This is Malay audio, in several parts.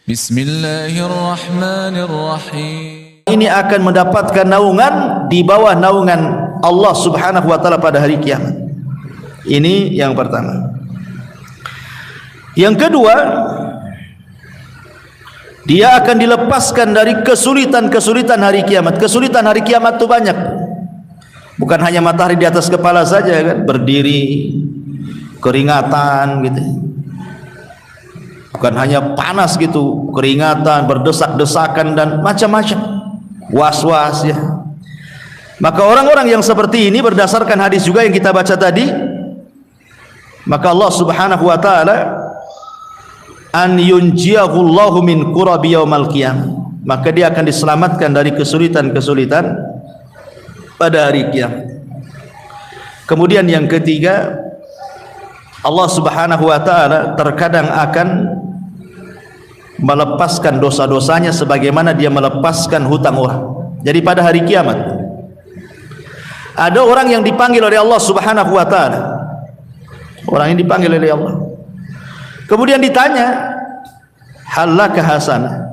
Bismillahirrahmanirrahim. Ini akan mendapatkan naungan di bawah naungan Allah Subhanahu wa taala pada hari kiamat. Ini yang pertama. Yang kedua, dia akan dilepaskan dari kesulitan-kesulitan hari kiamat. Kesulitan hari kiamat itu banyak. Bukan hanya matahari di atas kepala saja kan, berdiri, keringatan gitu. Bukan hanya panas gitu, keringatan, berdesak-desakan dan macam-macam. Was-was ya. Maka orang-orang yang seperti ini berdasarkan hadis juga yang kita baca tadi, maka Allah Subhanahu wa taala an yunjiyahullahu min kurabi yaumal qiyamah, maka dia akan diselamatkan dari kesulitan-kesulitan pada hari kiamat. Kemudian yang ketiga, Allah Subhanahu wa taala terkadang akan melepaskan dosa-dosanya sebagaimana dia melepaskan hutang orang. Jadi pada hari kiamat ada orang yang dipanggil oleh Allah Subhanahu wa taala. Orang yang dipanggil oleh Allah. Kemudian ditanya, "Halaka hasanah?"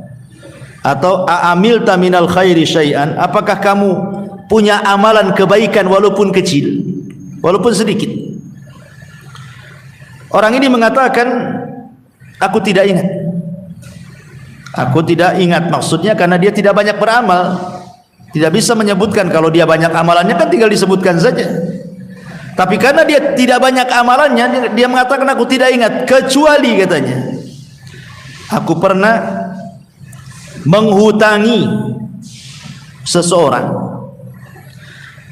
Atau "A'amilta minal khairi syai'an?" Apakah kamu punya amalan kebaikan walaupun kecil, walaupun sedikit? Orang ini mengatakan, "Aku tidak ingat." Aku tidak ingat, maksudnya karena dia tidak banyak beramal. Tidak bisa menyebutkan. Kalau dia banyak amalannya kan tinggal disebutkan saja. Tapi karena dia tidak banyak amalannya, dia mengatakan aku tidak ingat, kecuali katanya aku pernah menghutangi seseorang,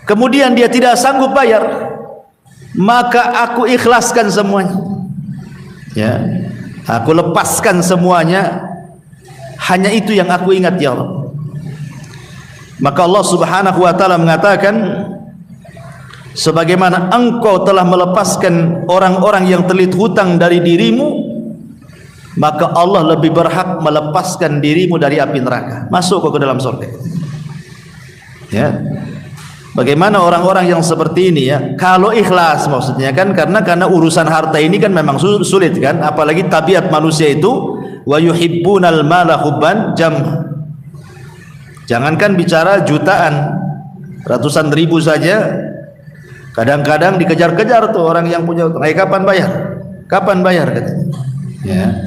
kemudian dia tidak sanggup bayar, maka aku ikhlaskan semuanya, ya, aku lepaskan semuanya, hanya itu yang aku ingat ya Allah. Maka Allah Subhanahu wa taala mengatakan, sebagaimana engkau telah melepaskan orang-orang yang terlilit hutang dari dirimu, maka Allah lebih berhak melepaskan dirimu dari api neraka, masuk ke dalam surga. Ya. Bagaimana orang-orang yang seperti ini ya, kalau ikhlas maksudnya kan, karena urusan harta ini kan memang sulit kan, apalagi tabiat manusia itu wa yuhibbunal mala hubban jam. Jangankan bicara jutaan, ratusan ribu saja kadang-kadang dikejar-kejar tuh orang yang punya. Kapan bayar? Kapan bayar katanya. Ya.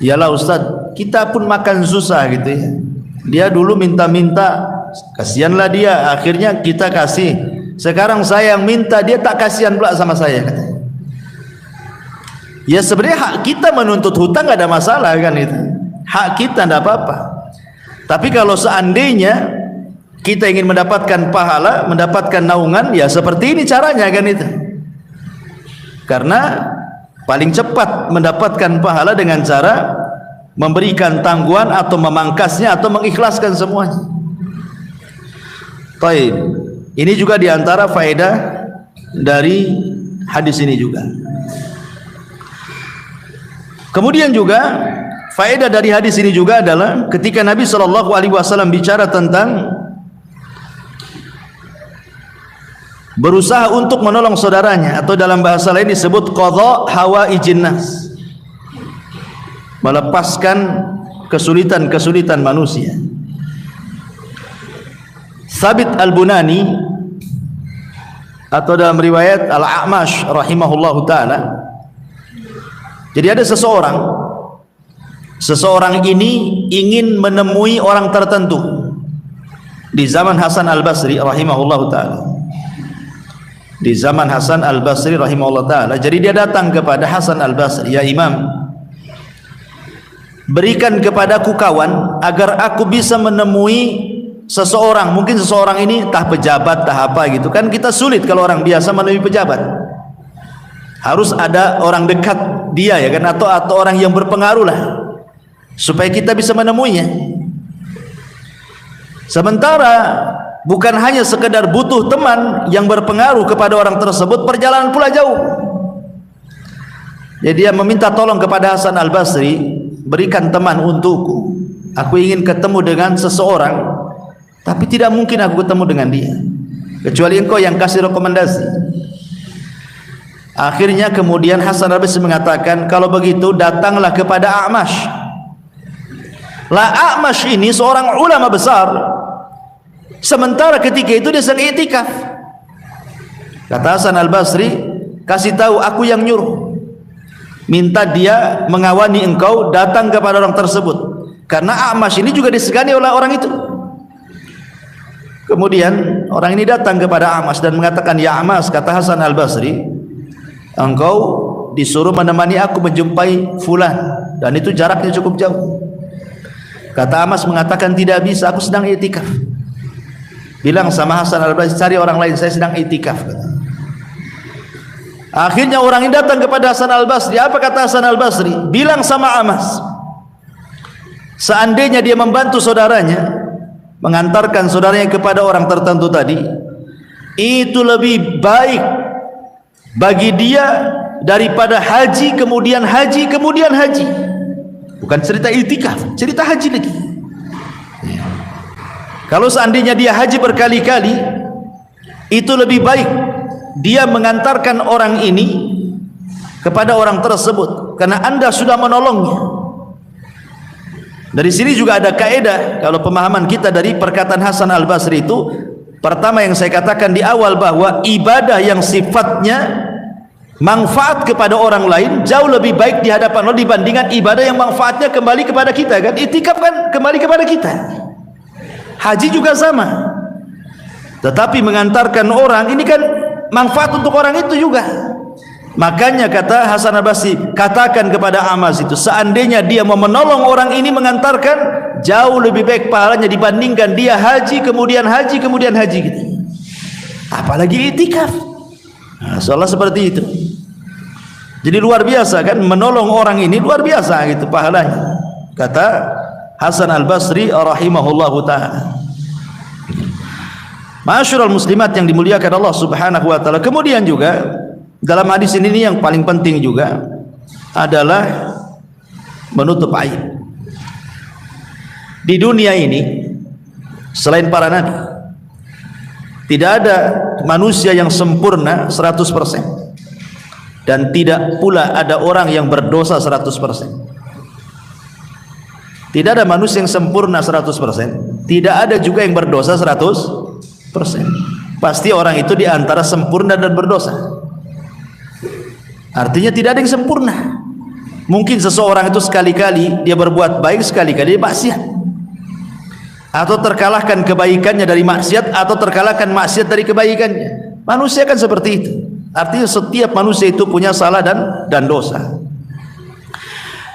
Iyalah Ustaz, kita pun makan susah gitu ya. Dia dulu minta-minta, kasihanlah dia, akhirnya kita kasih. Sekarang saya yang minta, dia tak kasihan pula sama saya katanya. Ya sebenarnya hak kita menuntut hutang gak ada masalah kan itu. Hak kita tidak apa-apa. Tapi kalau seandainya kita ingin mendapatkan pahala, mendapatkan naungan, ya seperti ini caranya kan itu. Karena paling cepat mendapatkan pahala dengan cara memberikan tangguhan atau memangkasnya atau mengikhlaskan semuanya. Baik. Ini juga diantara faedah dari hadis ini juga. Kemudian juga faedah dari hadis ini juga adalah ketika Nabi SAW bicara tentang berusaha untuk menolong saudaranya, atau dalam bahasa lain disebut qadha hawaijin nas, melepaskan kesulitan-kesulitan manusia. Thabit Al-Bunani atau dalam riwayat Al-A'mash rahimahullahu taala, jadi ada seseorang ini ingin menemui orang tertentu di zaman Hasan Al-Basri rahimahullahu taala. Di zaman Hasan Al-Basri rahimahullahu taala, jadi dia datang kepada Hasan Al-Basri, "Ya Imam, berikan kepadaku kawan agar aku bisa menemui seseorang." Mungkin seseorang ini entah pejabat, entah apa gitu kan, kita sulit kalau orang biasa menemui pejabat. Harus ada orang dekat dia ya kan, atau orang yang berpengaruh lah, supaya kita bisa menemuinya. Sementara bukan hanya sekedar butuh teman yang berpengaruh kepada orang tersebut, perjalanan pula jauh. Jadi dia meminta tolong kepada Hasan Al-Basri, "Berikan teman untukku. Aku ingin ketemu dengan seseorang, tapi tidak mungkin aku ketemu dengan dia kecuali engkau yang kasih rekomendasi." Akhirnya kemudian Hasan al-Basri mengatakan, kalau begitu datanglah kepada A'mash. Lah A'mash ini seorang ulama besar, sementara ketika itu dia sedang i'tikaf. Kata Hasan al-Basri, kasih tahu aku yang nyuruh, minta dia mengawani engkau datang kepada orang tersebut, karena A'mash ini juga disegani oleh orang itu. Kemudian orang ini datang kepada A'mash dan mengatakan, ya A'mash, kata Hasan al-Basri, engkau disuruh menemani aku menjumpai fulan, dan itu jaraknya cukup jauh. Kata A'mash mengatakan, tidak bisa, aku sedang i'tikaf. Bilang sama Hasan al-Basri, cari orang lain, saya sedang i'tikaf. Akhirnya orang ini datang kepada Hasan al-Basri. Apa kata Hasan al-Basri? Bilang sama A'mash, seandainya dia membantu saudaranya, mengantarkan saudaranya kepada orang tertentu tadi, itu lebih baik bagi dia daripada haji kemudian haji kemudian haji. Bukan cerita i'tikaf, cerita haji lagi. Kalau seandainya dia haji berkali-kali, itu lebih baik dia mengantarkan orang ini kepada orang tersebut, karena anda sudah menolongnya. Dari sini juga ada kaidah kalau pemahaman kita dari perkataan Hasan al-Basri itu, pertama yang saya katakan di awal bahwa ibadah yang sifatnya manfaat kepada orang lain jauh lebih baik di hadapan Allah dibandingkan ibadah yang manfaatnya kembali kepada kita, kan? I'tikaf kan kembali kepada kita. Haji juga sama. Tetapi mengantarkan orang ini kan manfaat untuk orang itu juga. Makanya kata Hasan al-Basri, katakan kepada A'mash itu, seandainya dia mau menolong orang ini mengantarkan, jauh lebih baik pahalanya dibandingkan dia haji kemudian haji kemudian haji gitu. Apalagi i'tikaf. Nah, soalnya seperti itu. Jadi luar biasa kan, menolong orang ini luar biasa gitu pahalanya. Kata Hasan al-Basri rahimahullahu ta'ala. Ma'asyiral muslimat yang dimuliakan Allah Subhanahu wa taala. Kemudian juga dalam hadis ini yang paling penting juga adalah menutup aib. Di dunia ini selain para nabi, tidak ada manusia yang sempurna 100%, dan tidak pula ada orang yang berdosa 100%. Tidak ada manusia yang sempurna 100%, tidak ada juga yang berdosa 100%. Pasti orang itu di antara sempurna dan berdosa. Artinya tidak ada yang sempurna. Mungkin seseorang itu sekali-kali dia berbuat baik, sekali-kali dia maksiat, atau terkalahkan kebaikannya dari maksiat, atau terkalahkan maksiat dari kebaikannya. Manusia kan seperti itu. Artinya setiap manusia itu punya salah dan dosa.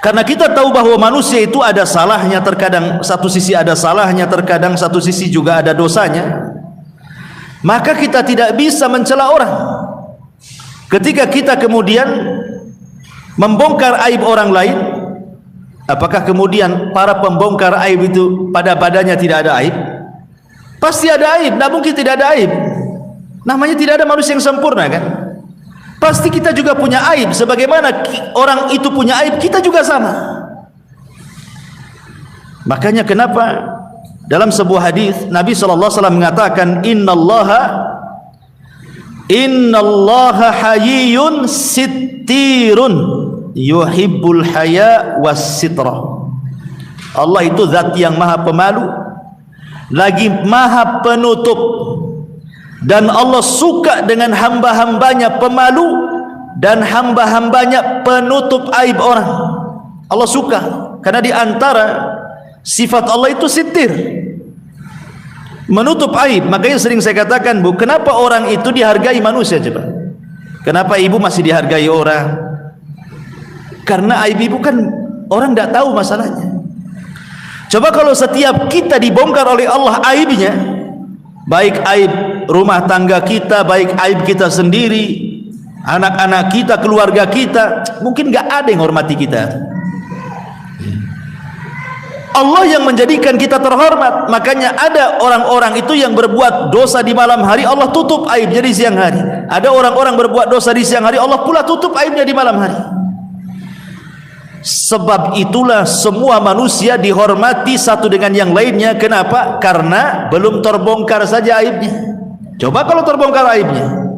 Karena kita tahu bahwa manusia itu ada salahnya, terkadang satu sisi ada salahnya, terkadang satu sisi juga ada dosanya, maka kita tidak bisa mencela orang. Ketika kita kemudian membongkar aib orang lain, apakah kemudian para pembongkar aib itu pada badannya tidak ada aib? Pasti ada aib, tidak mungkin tidak ada aib. Namanya tidak ada manusia yang sempurna, kan? Pasti kita juga punya aib. Sebagaimana orang itu punya aib, kita juga sama. Makanya kenapa dalam sebuah hadis Nabi SAW mengatakan, Innallaha hayyun sittirun yuhibbul haya was sitra. Allah itu zat yang maha pemalu lagi maha penutup, dan Allah suka dengan hamba-hambanya pemalu dan hamba-hambanya penutup aib orang. Allah suka, karena di antara sifat Allah itu sittir, menutup aib. Makanya sering saya katakan, Bu, kenapa orang itu dihargai manusia? Coba, kenapa ibu masih dihargai orang? Karena aib ibu kan orang tidak tahu masalahnya. Coba kalau setiap kita dibongkar oleh Allah aibnya, baik aib rumah tangga kita, baik aib kita sendiri, anak-anak kita, keluarga kita, mungkin nggak ada yang hormati kita. Allah yang menjadikan kita terhormat. Makanya ada orang-orang itu yang berbuat dosa di malam hari, Allah tutup aibnya di siang hari. Ada orang-orang berbuat dosa di siang hari, Allah pula tutup aibnya di malam hari. Sebab itulah semua manusia dihormati satu dengan yang lainnya. Kenapa? Karena belum terbongkar saja aibnya. Coba kalau terbongkar aibnya,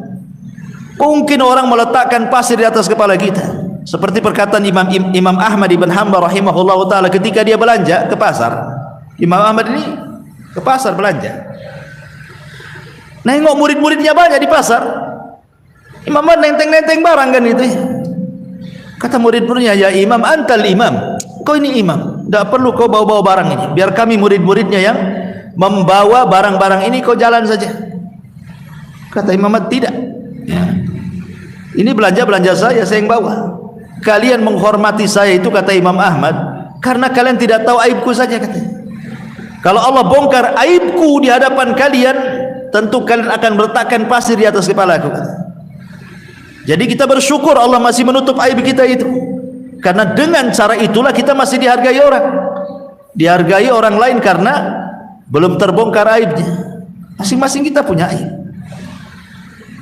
Mungkin orang meletakkan pasir di atas kepala kita. Seperti perkataan Imam Ahmad ibn Hanbal rahimahullahu taala ketika dia belanja ke pasar. Imam Ahmad ini ke pasar belanja. Nengok murid-muridnya banyak di pasar. Imam Ahmad nenteng-nenteng barang kan itu. Kata murid-muridnya, "Ya Imam, antal imam. Kau ini imam. Tidak perlu kau bawa-bawa barang ini. Biar kami murid-muridnya yang membawa barang-barang ini, kau jalan saja." Kata Imam Ahmad, "Tidak. Ya. Ini belanja saya yang bawa. Kalian menghormati saya itu," kata Imam Ahmad, "karena kalian tidak tahu aibku saja," katanya. Kalau Allah bongkar aibku di hadapan kalian, tentu kalian akan meletakkan pasir di atas kepala aku, kata. Jadi kita bersyukur Allah masih menutup aib kita itu, karena dengan cara itulah kita masih dihargai orang lain karena belum terbongkar aibnya. Masing-masing kita punya aib.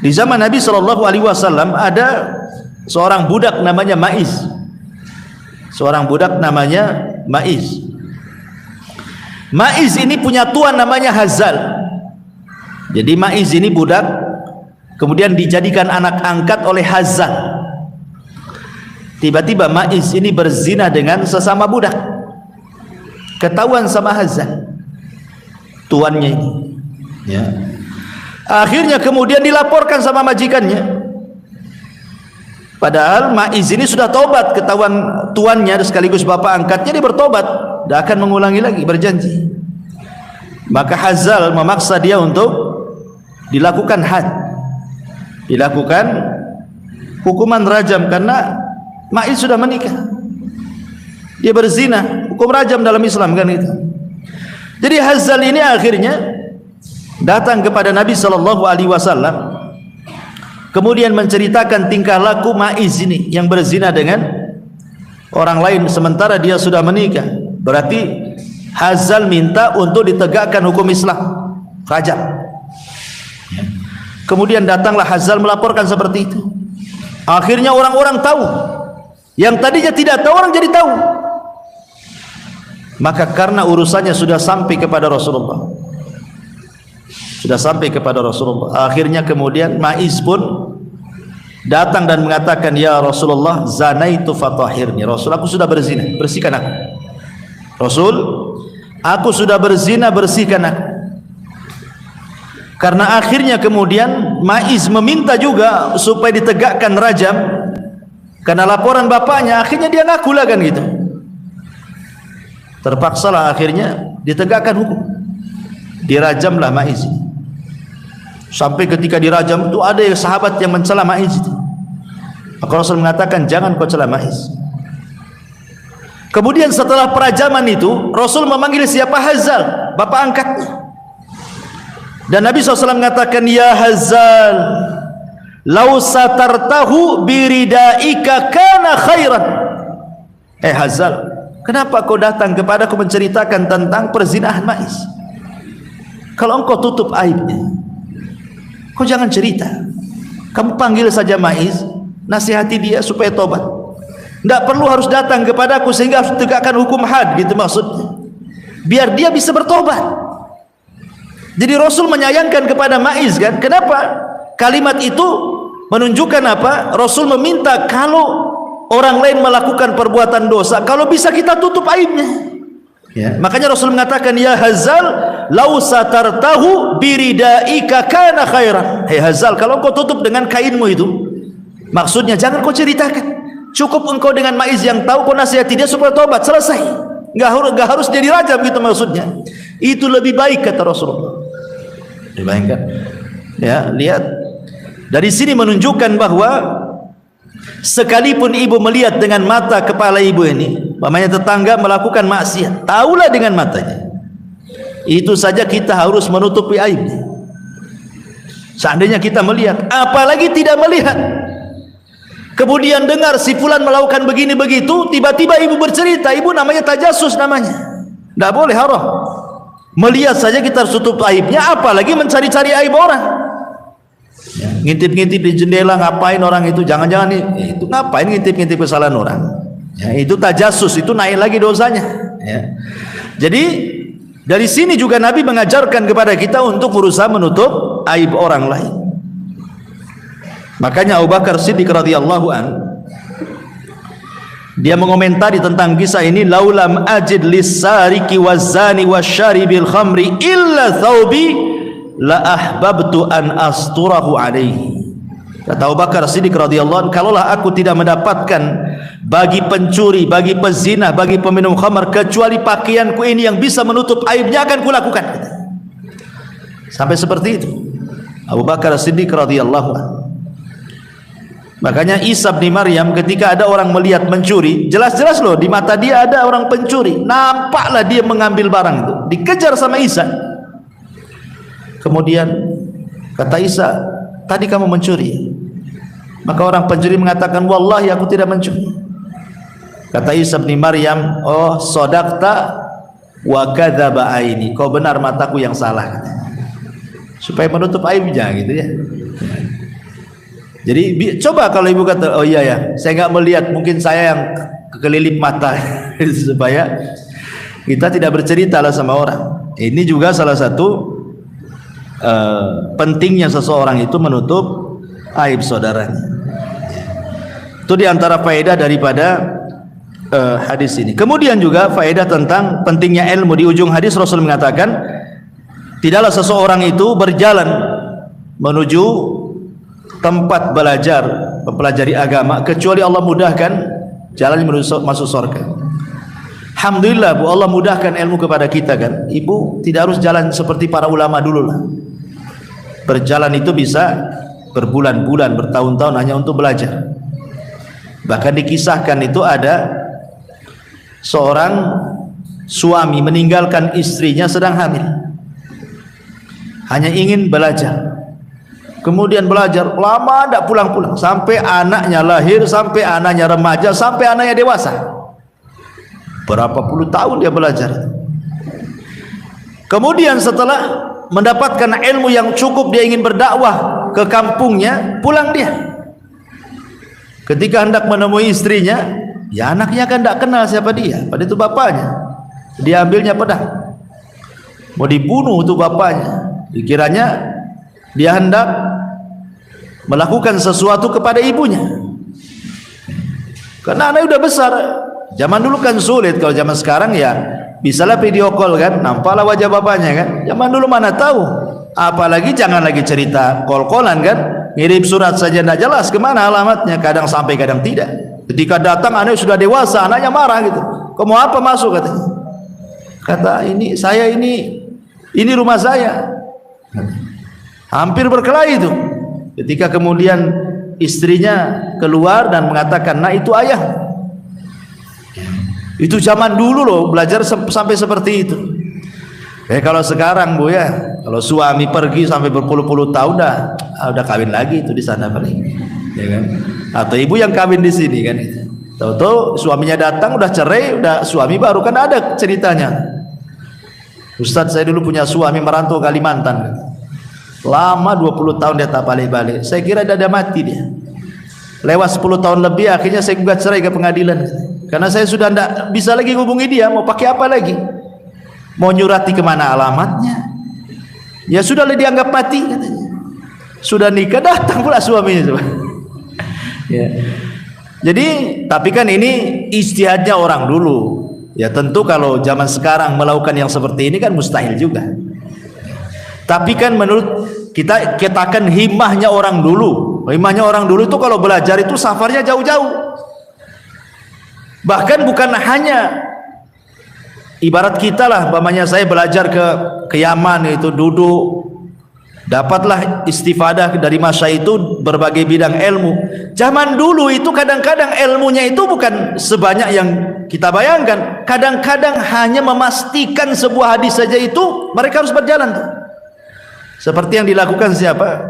Di zaman Nabi SAW ada seorang budak namanya Ma'iz. Ma'iz ini punya tuan namanya Hazal. Jadi Ma'iz ini budak, kemudian dijadikan anak angkat oleh Hazal. Tiba-tiba Ma'iz ini berzina dengan sesama budak. Ketahuan sama Hazal, tuannya ini. Ya. Akhirnya kemudian dilaporkan sama majikannya. Padahal Ma'iz ini sudah tobat, ketahuan tuannya sekaligus bapak angkatnya, dia bertobat, tidak akan mengulangi lagi, berjanji. Maka Hazal memaksa dia untuk dilakukan had, dilakukan hukuman rajam karena Ma'iz sudah menikah, dia berzina, hukum rajam dalam Islam kan itu. Jadi Hazal ini akhirnya datang kepada Nabi SAW, kemudian menceritakan tingkah laku Ma'iz ini yang berzina dengan orang lain sementara dia sudah menikah. Berarti Hazal minta untuk ditegakkan hukum Islam, rajam. Kemudian datanglah Hazal melaporkan seperti itu. Akhirnya orang-orang tahu, yang tadinya tidak tahu orang jadi tahu. Maka karena urusannya sudah sampai kepada Rasulullah, akhirnya kemudian Ma'iz pun datang dan mengatakan, "Ya Rasulullah, zanaitu fatahhirni." Rasul, aku sudah berzina, bersihkan aku. Rasul, aku sudah berzina, bersihkan aku. Karena akhirnya kemudian Ma'iz meminta juga supaya ditegakkan rajam karena laporan bapaknya. Akhirnya dia ngaku lah kan gitu. Terpaksalah akhirnya ditegakkan hukum, dirajamlah Ma'iz. Sampai ketika dirajam itu ada sahabat yang mencela Ma'iz itu. Maka Rasul mengatakan, "Jangan kau cela Ma'iz." Kemudian setelah perajaman itu Rasul memanggil siapa? Hazal, bapak angkatnya. Dan Nabi SAW mengatakan, "Ya Hazal, lau satartahu biridaika kana khairan." Hazal, kenapa kau datang kepadaku menceritakan tentang perzinahan Ma'iz? Kalau engkau tutup aibnya, kau jangan cerita. Kamu panggil saja Ma'iz, nasihati dia supaya tobat. Tidak perlu harus datang kepadaku sehingga harus tegakkan hukum had, gitu maksudnya. Biar dia bisa bertobat. Jadi Rasul menyayangkan kepada Ma'iz kan. Kenapa? Kalimat itu menunjukkan apa? Rasul meminta kalau orang lain melakukan perbuatan dosa, kalau bisa kita tutup aibnya. Ya. Makanya Rasul mengatakan, "Ya Hazal, lau satartahu biridaika kana khairan." Hei Hazal, kalau kau tutup dengan kainmu itu, maksudnya jangan kau ceritakan. Cukup engkau dengan Ma'iz yang tahu, kau nasihati dia supaya tobat, selesai. Enggak harus dia dirajam gitu maksudnya. Itu lebih baik kata Rasulullah. Dibayangkan? Ya, lihat. Dari sini menunjukkan bahwa sekalipun ibu melihat dengan mata kepala ibu ini, mamanya tetangga melakukan maksiat, tahulah dengan matanya, itu saja kita harus menutupi aibnya. Seandainya kita melihat, apalagi tidak melihat, kemudian dengar si fulan melakukan begini begitu, tiba-tiba ibu bercerita, ibu namanya tajasus namanya, tidak boleh, haram. Melihat saja kita harus tutup aibnya, apalagi mencari-cari aib orang. Ya, ngintip-ngintip di jendela, ngapain orang itu? Jangan-jangan itu ngapain ngintip-ngintip kesalahan orang? Ya, itu tajasus, itu naik lagi dosanya. Ya. Jadi dari sini juga Nabi mengajarkan kepada kita untuk berusaha menutup aib orang lain. Makanya Abu Bakar Siddiq radhiyallahu an, dia mengomentari tentang kisah ini, laulam ajid lis-sariki waz-zani wasyaribil khamri illa thawbi la ahbabtu an asturahu alaihi. Kata Abu Bakar Siddiq radhiyallahu anhu, kalaulah aku tidak mendapatkan bagi pencuri, bagi pezina, bagi peminum khamar kecuali pakaianku ini yang bisa menutup aibnya, akan kulakukan. Sampai seperti itu Abu Bakar Siddiq radhiyallahu anhu. Makanya Isa bin Maryam ketika ada orang melihat mencuri, jelas-jelas loh di mata dia ada orang pencuri, nampaklah dia mengambil barang itu, dikejar sama Isa. Kemudian kata Isa, tadi kamu mencuri? Maka orang pencuri mengatakan, wallahi aku tidak mencuri. Kata Isa bin Maryam, oh sodaqta wa kadzaba aini, kau benar, mataku yang salah, supaya menutup aibnya gitu ya. Jadi coba kalau ibu kata, oh iya ya, saya nggak melihat, mungkin saya yang kelilip mata, supaya kita tidak bercerita lah sama orang. Ini juga salah satu pentingnya seseorang itu menutup aib saudaranya. Itu diantara faedah daripada hadis ini. Kemudian juga faedah tentang pentingnya ilmu. Di ujung hadis Rasul mengatakan, tidaklah seseorang itu berjalan menuju tempat belajar, mempelajari agama, kecuali Allah mudahkan jalan menuju masuk surga. Alhamdulillah Bu, Allah mudahkan ilmu kepada kita kan. Ibu tidak harus jalan seperti para ulama dulu lah. Berjalan itu bisa berbulan-bulan, bertahun-tahun hanya untuk belajar. Bahkan dikisahkan itu ada seorang suami meninggalkan istrinya sedang hamil, hanya ingin belajar. Kemudian belajar lama tidak pulang-pulang, sampai anaknya lahir, sampai anaknya remaja, sampai anaknya dewasa. Berapa puluh tahun dia belajar. Kemudian setelah mendapatkan ilmu yang cukup, dia ingin berdakwah ke kampungnya, pulang dia. Ketika hendak menemui istrinya, ya anaknya kan tidak kenal siapa dia, pada itu bapaknya. Dia ambilnya pedang, mau dibunuh itu bapaknya. Dikiranya dia hendak melakukan sesuatu kepada ibunya, karena anaknya udah besar. Zaman dulu kan sulit, kalau zaman sekarang ya bisalah video call kan, nampaklah wajah bapaknya kan. Zaman dulu mana tahu, apalagi jangan lagi cerita call-callan kan, ngirim surat saja tidak jelas kemana alamatnya, kadang sampai kadang tidak. Ketika datang anaknya sudah dewasa, anaknya marah gitu, kamu apa masuk katanya. Kata ini saya, ini rumah saya. Hampir berkelahi itu. Ketika kemudian istrinya keluar dan mengatakan, nah itu ayah. Itu zaman dulu loh, belajar sampai seperti itu. Kalau sekarang Bu ya, kalau suami pergi sampai berpuluh-puluh tahun udah kawin lagi itu di sana paling, ya kan? Atau ibu yang kawin di sini kan. Tahu-tahu suaminya datang udah cerai, udah suami baru, kan ada ceritanya. Ustadz, saya dulu punya suami merantau Kalimantan. Lama 20 tahun dia tak balik-balik. Saya kira dia mati dia. Lewat 10 tahun lebih, akhirnya saya gugat cerai ke pengadilan. Karena saya sudah tidak bisa lagi hubungi dia. Mau pakai apa lagi? Mau nyurati kemana alamatnya? Ya sudahlah, dianggap mati katanya. Sudah nikah, datang pula suaminya. Ya. Jadi, tapi kan ini ijtihadnya orang dulu. Ya tentu kalau zaman sekarang melakukan yang seperti ini kan mustahil juga. Tapi kan menurut kita akan himmahnya orang dulu. Himmahnya orang dulu itu kalau belajar itu safarnya jauh-jauh. Bahkan bukan hanya ibarat kita lah, umpamanya saya belajar ke Yaman, itu duduk, dapatlah istifadah dari masa itu berbagai bidang ilmu. Zaman dulu itu kadang-kadang ilmunya itu bukan sebanyak yang kita bayangkan. Kadang-kadang hanya memastikan sebuah hadis saja itu mereka harus berjalan tuh. Seperti yang dilakukan siapa?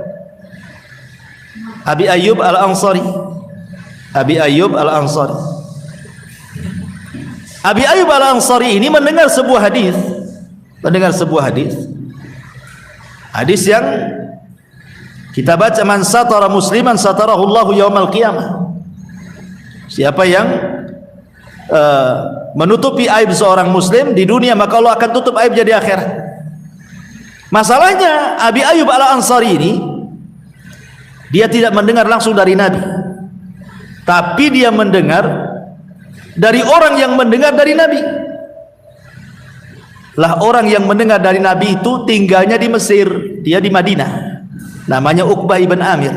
Abi Ayyub Al-Ansari. Abi Ayyub Al-Ansari. Abi Ayyub Al-Ansari ini mendengar sebuah hadis. Hadis yang kita baca, man satara musliman satarahullahu yaumal qiyamah. Siapa yang menutupi aib seorang muslim di dunia, maka Allah akan tutup aibnya di akhirat. Masalahnya Abi Ayyub Al-Ansari ini Dia tidak mendengar langsung dari Nabi, tapi dia mendengar dari orang yang mendengar dari Nabi. Lah orang yang mendengar dari Nabi itu tinggalnya di Mesir, dia di Madinah, namanya Uqbah ibn Amir.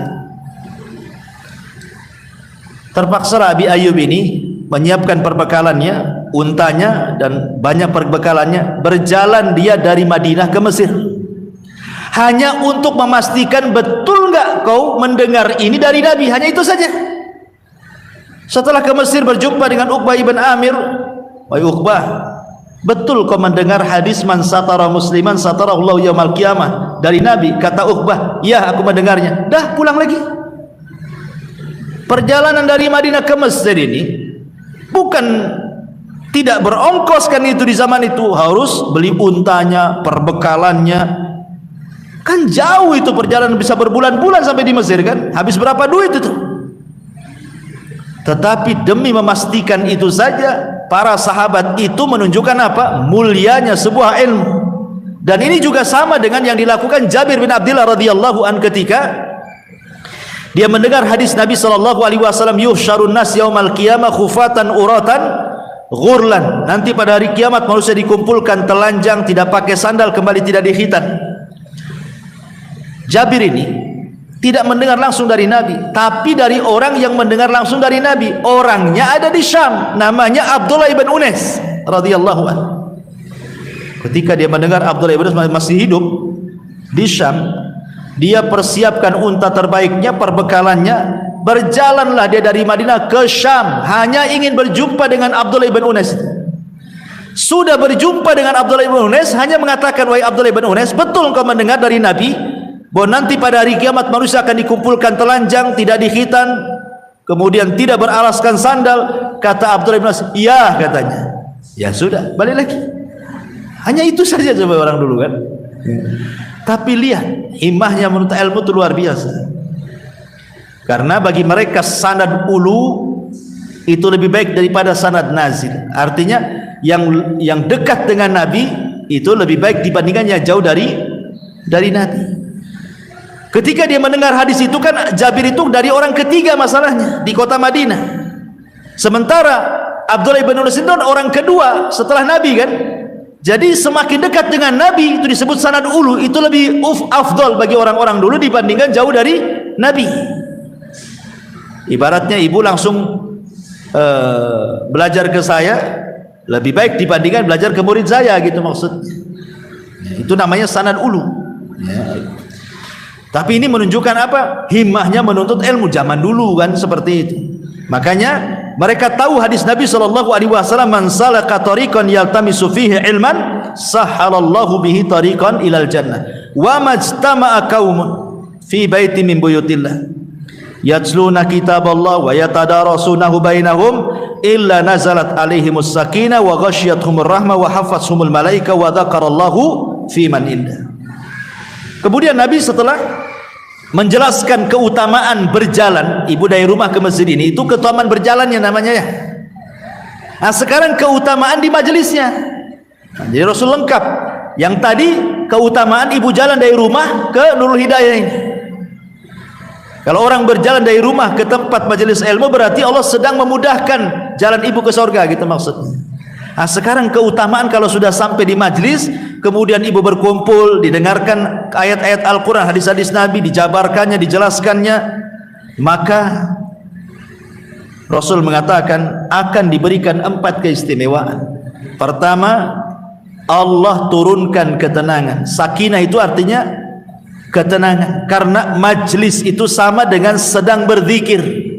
Terpaksa Abi Ayyub ini menyiapkan perbekalannya, untanya dan banyak perbekalannya, berjalan dia dari Madinah ke Mesir, hanya untuk memastikan betul enggak kau mendengar ini dari Nabi. Hanya itu saja. Setelah ke Mesir berjumpa dengan Uqbah ibn Amir, wahai Uqbah, betul kau mendengar hadis man satara musliman satarallahu yaumal qiyamah dari Nabi? Kata Uqbah, ya aku mendengarnya. Dah pulang lagi. Perjalanan dari Madinah ke Mesir ini bukan tidak berongkos kan, itu di zaman itu harus beli untanya, perbekalannya, kan jauh itu perjalanan, bisa berbulan-bulan sampai di Mesir kan, habis berapa duit itu. Tetapi demi memastikan itu saja, para sahabat itu menunjukkan apa? Mulianya sebuah ilmu. Dan ini juga sama dengan yang dilakukan Jabir bin Abdullah radhiyallahu an ketika dia mendengar hadis Nabi sallallahu alaihi wasallam, yuhsyarun nas yaumal qiyamah khufatan uratan ghurlan. Nanti pada hari kiamat manusia dikumpulkan telanjang, tidak pakai sandal, kembali tidak dikhitan. Jabir ini tidak mendengar langsung dari Nabi, tapi dari orang yang mendengar langsung dari Nabi. Orangnya ada di Syam, namanya Abdullah ibn Unais radhiyallahu anhu. Ketika dia mendengar Abdullah ibn Unais masih hidup di Syam, dia persiapkan unta terbaiknya, perbekalannya, berjalanlah dia dari Madinah ke Syam, hanya ingin berjumpa dengan Abdullah ibn Unais. Sudah berjumpa dengan Abdullah ibn Unais, hanya mengatakan, wahai Abdullah ibn Unais, betul kau mendengar dari Nabi bahwa nanti pada hari kiamat manusia akan dikumpulkan telanjang, tidak dikhitan, kemudian tidak beralaskan sandal? Kata Abdullah ibn Unais, iya katanya. Ya sudah, balik lagi. Hanya itu saja coba orang dulu kan. Tapi lihat himmahnya menuntut ilmu itu luar biasa. Karena bagi mereka sanad ulu itu lebih baik daripada sanad nazil. Artinya yang dekat dengan Nabi itu lebih baik dibandingkan yang jauh dari Nabi. Ketika dia mendengar hadis itu kan, Jabir itu dari orang ketiga masalahnya di kota Madinah. Sementara Abdullah ibn Unais itu orang kedua setelah Nabi kan. Jadi semakin dekat dengan Nabi itu disebut sanad ulu, itu lebih afdal bagi orang-orang dulu dibandingkan jauh dari Nabi. Ibaratnya ibu langsung belajar ke saya lebih baik dibandingkan belajar ke murid saya, gitu maksudnya. Itu namanya sanad ulu ya. Tapi ini menunjukkan apa? Himmahnya menuntut ilmu zaman dulu kan, seperti itu. Makanya mereka tahu hadis Nabi sallallahu alaihi wasallam, man salaka tariqan yaltamisu fihi ilman sahhalallahu bihi tariqan ilal jannah wa majtama'a qaumun fi baitin min buyutillah yatluna kitaballah wa yatadarasunahu bainahum illa nazalat alaihimus sakinah wa ghasyiyatuhumur rahmah wa hafathumul malaika wa dzakarallahu fi man indah. Kemudian Nabi setelah menjelaskan keutamaan berjalan, ibu dari rumah ke masjid ini, itu keutamaan berjalannya namanya ya. Nah sekarang keutamaan di majelisnya. Nah, jadi Rasul lengkap. Yang tadi keutamaan ibu jalan dari rumah ke Nurul Hidayah ini. Kalau orang berjalan dari rumah ke tempat majelis ilmu, berarti Allah sedang memudahkan jalan ibu ke surga, gitu maksudnya. Nah sekarang keutamaan kalau sudah sampai di majlis, kemudian ibu berkumpul, didengarkan ayat-ayat Al-Quran, hadis-hadis Nabi, dijabarkannya, dijelaskannya, maka Rasul mengatakan akan diberikan 4 keistimewaan. Pertama, Allah turunkan ketenangan. Sakinah itu artinya ketenangan, karena majlis itu sama dengan sedang berzikir.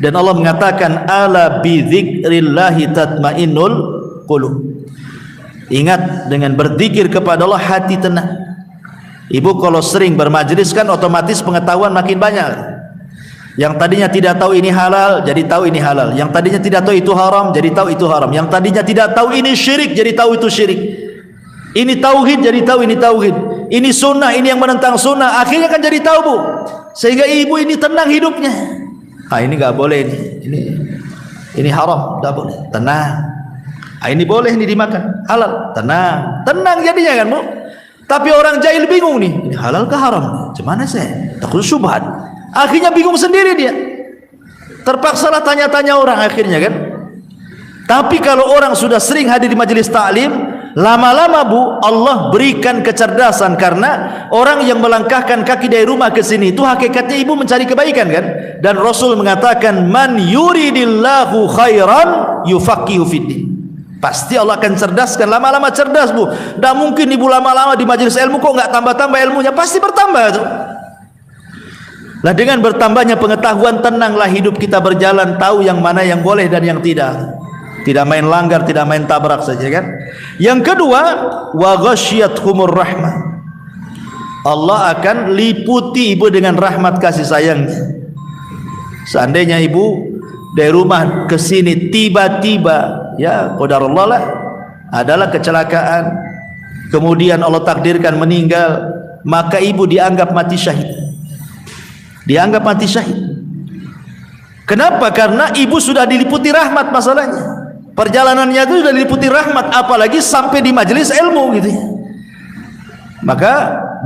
Dan Allah mengatakan ala bi dzikrillahi tatmainnul qulub. Ingat, dengan berzikir kepada Allah hati tenang. Ibu kalau sering bermajlis kan otomatis pengetahuan makin banyak. Yang tadinya tidak tahu ini halal jadi tahu ini halal. Yang tadinya tidak tahu itu haram jadi tahu itu haram. Yang tadinya tidak tahu ini syirik jadi tahu itu syirik. Ini tauhid jadi tahu ini tauhid. Ini sunnah, ini yang menentang sunnah. Akhirnya kan jadi tahu, Bu. Sehingga ibu ini tenang hidupnya. Ah ini enggak boleh ini haram, enggak boleh. Tenang. Ah ini boleh ini dimakan, halal. Tenang. Tenang jadinya kan, Bu. Tapi orang jahil bingung nih, ini halal ke haram? Gimana saya? Takut syubhat. Akhirnya bingung sendiri dia. Terpaksalah tanya-tanya orang akhirnya kan. Tapi kalau orang sudah sering hadir di majelis taklim, lama-lama Bu, Allah berikan kecerdasan, karena orang yang melangkahkan kaki dari rumah ke sini itu hakikatnya ibu mencari kebaikan kan. Dan Rasul mengatakan, man yuridillahu khairan yufaqihu fiddin. Pasti Allah akan cerdaskan, lama-lama cerdas Bu. Tidak mungkin ibu lama-lama di majelis ilmu kok nggak tambah-tambah ilmunya, pasti bertambah tuh. Lah dengan bertambahnya pengetahuan, tenanglah hidup kita berjalan, tahu yang mana yang boleh dan yang tidak. Tidak main langgar, tidak main tabrak saja kan. Yang kedua, wa ghasyiyatuhumur rahmah. Allah akan liputi ibu dengan rahmat kasih sayangnya. Seandainya ibu dari rumah ke sini tiba-tiba ya qadarullah lah, adalah kecelakaan, kemudian Allah takdirkan meninggal, maka ibu dianggap mati syahid. Dianggap mati syahid. Kenapa? Karena ibu sudah diliputi rahmat masalahnya. Perjalanannya itu sudah diliputi rahmat, apalagi sampai di majelis ilmu gitu ya. Maka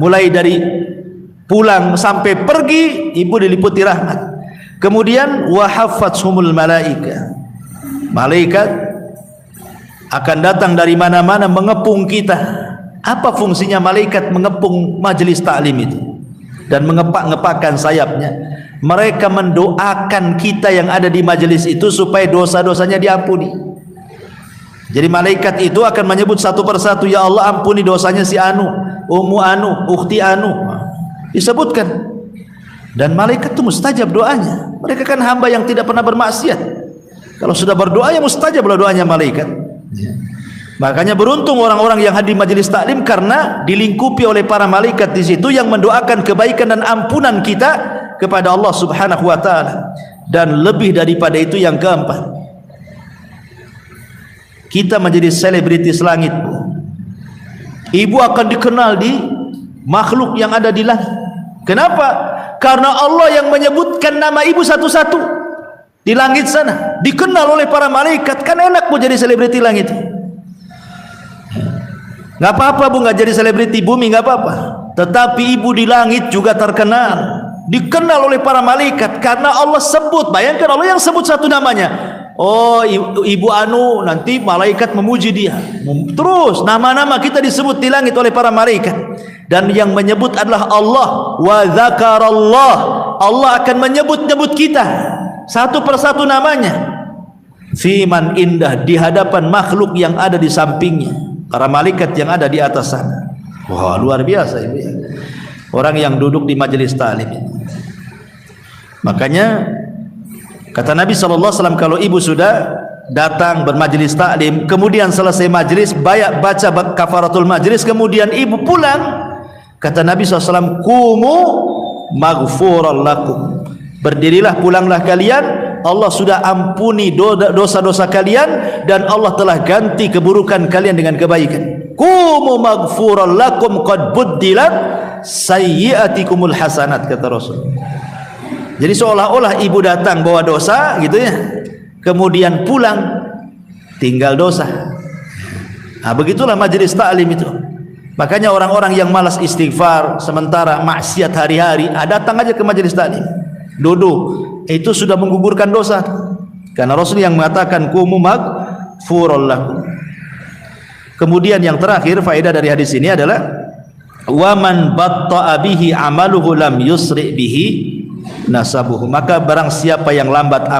mulai dari pulang sampai pergi ibu diliputi rahmat. Kemudian wa haffathumul malaika. Malaikat akan datang dari mana-mana mengepung kita. Apa fungsinya malaikat mengepung majelis taklim itu dan mengepak-ngepakkan sayapnya? Mereka mendoakan kita yang ada di majelis itu supaya dosa-dosanya diampuni. Jadi malaikat itu akan menyebut satu persatu, ya Allah ampuni dosanya si Anu, Ummu Anu, Ukhti Anu, disebutkan. Dan malaikat itu mustajab doanya. Mereka kan hamba yang tidak pernah bermaksiat. Kalau sudah berdoa ya mustajab doanya malaikat. Makanya beruntung orang-orang yang hadir majelis taklim, karena dilingkupi oleh para malaikat di situ yang mendoakan kebaikan dan ampunan kita kepada Allah Subhanahu wa taala. Dan lebih daripada itu, yang keempat, kita menjadi selebritis langit. Ibu akan dikenal di makhluk yang ada di langit. Kenapa? Karena Allah yang menyebutkan nama ibu satu-satu di langit sana, dikenal oleh para malaikat. Kan enak Bu jadi selebriti langit. Nggak apa-apa Bu nggak jadi selebriti bumi, nggak apa-apa. Tetapi ibu di langit juga terkenal, dikenal oleh para malaikat karena Allah sebut. Bayangkan Allah yang sebut satu namanya. Oh ibu Anu, nanti malaikat memuji dia. Terus nama-nama kita disebut di langit oleh para malaikat. Dan yang menyebut adalah Allah. Wa dzakarallah. Allah akan menyebut-nyebut kita satu persatu namanya. Fiman indah, di hadapan makhluk yang ada di sampingnya, para malaikat yang ada di atas sana. Wah, luar biasa ibu ya. Orang yang duduk di majelis taklim. Makanya kata Nabi SAW, kalau ibu sudah datang bermajelis taklim, kemudian selesai majelis, baca kafaratul majelis, kemudian ibu pulang, kata Nabi SAW, kumu maghfuran lakum. Berdirilah, pulanglah kalian, Allah sudah ampuni dosa-dosa kalian, dan Allah telah ganti keburukan kalian dengan kebaikan. Kumu maghfuran lakum qad buddilat sayyiatikumul hasanat, kata Rasul. Jadi seolah-olah ibu datang bawa dosa gitu ya, kemudian pulang tinggal dosa. Nah, begitulah majelis taklim itu. Makanya orang-orang yang malas istighfar sementara maksiat hari-hari, datang aja ke majelis taklim, duduk, itu sudah menggugurkan dosa. Karena Rasul yang mengatakan kumu maghfuran lakum. Kemudian yang terakhir faedah dari hadis ini adalah waman batta'a bihi amaluhu lam yusri bihi nasabuhu. Maka barang siapa yang lambat